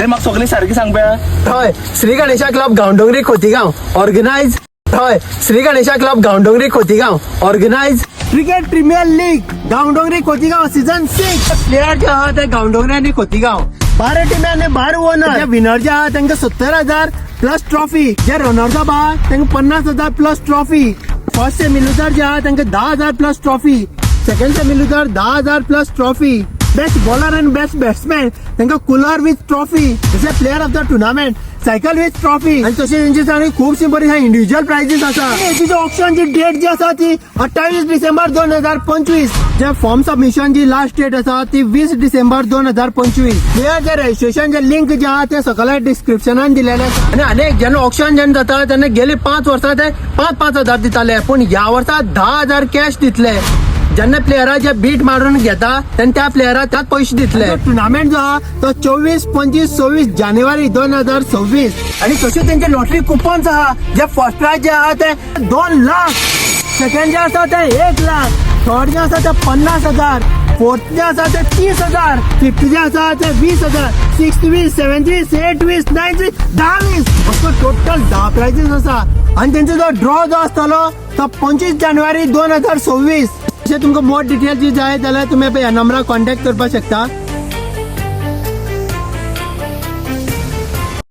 अरे म्हाका सगळी सारखी सांग पळय. हय श्री गणेशा क्लब गांवडोंगरी खोतीगांव ऑर्गनायज. हय Shri Ganesha club Gaondongri Khotigaon organise. Cricket premier league Gaondongri Khotigaon season 6. Player जे आहात ते गांवडोंगरी आणि खोतीगांव. 12 टीम आणि 12 ओनर. जे विनर जे आहात तांकां 70,000 प्लस ट्रॉफी. जे रनर्स अप आहात तांकां 50,000 प्लस ट्रॉफी. फर्स्ट सेमीलुजार जे आहात तांकां 10,000 प्लस ट्रॉफी. सेकंड सेमीलुजार 10,000 plus trophy. Best bowler and best batsman तांकां कूलर विथ ट्रॉफी. जसे player of the tournament cycle with trophy. आणि तशें तेंची सांगली खूबशी बरी इंडिव्हिज्युअल प्राइजीस आसा. हेची ऑप्शनची डेट जी आसा ती 28 डिसेंबर 2025. जे फॉर्म सबमिशन जी लास्ट डेट आसा ती 20 डिसेंबर 2025. प्लेयर जे रजिस्ट्रेशन जे लिंक जे आहा ते सकयल डिस्क्रिप्शनान दिलेले आसा. आणि अनेक जेन्ना ऑप्शन जेन्ना जाता तेन्ना गेली 5 वर्सां ते 5-5 हजार दिताले, पूण ह्या वर्सा 10,000 कॅश दितले. जेन्ना प्लेयरा जे बीट मारून घेता तेन्ना त्या प्लेयराक त्यात पैसे दितले. टुर्नामेंट जो आहा तो 24, 25, 26 जानेवारी 2026. आणि तशें तेंचे लॉटरी कुपन्स आहा. जे फर्स्ट प्राइज जे आहा ते 2 लाख, सेकंड जे आसा ते 1 लाख, थर्ड जे आसा ते 50,000, फोर्थ जे आसा ते 30,000, फिफ्थ जे आसा ते 20,000, सिक्स्थ 20, सेव्हन्थ 20, एट 20, नाईन्थ 20, 10 20 असो टोटल 10 प्राइजेस आसा. आणि त्यांचा जो ड्रॉ जो आसतलो तो 25 जानेवारी 2026. तुमकां मोर डिटेल जी जाय जाल्यार तुम्ही ह्या नंबरार कॉन्टॅक्ट करपाक शकता.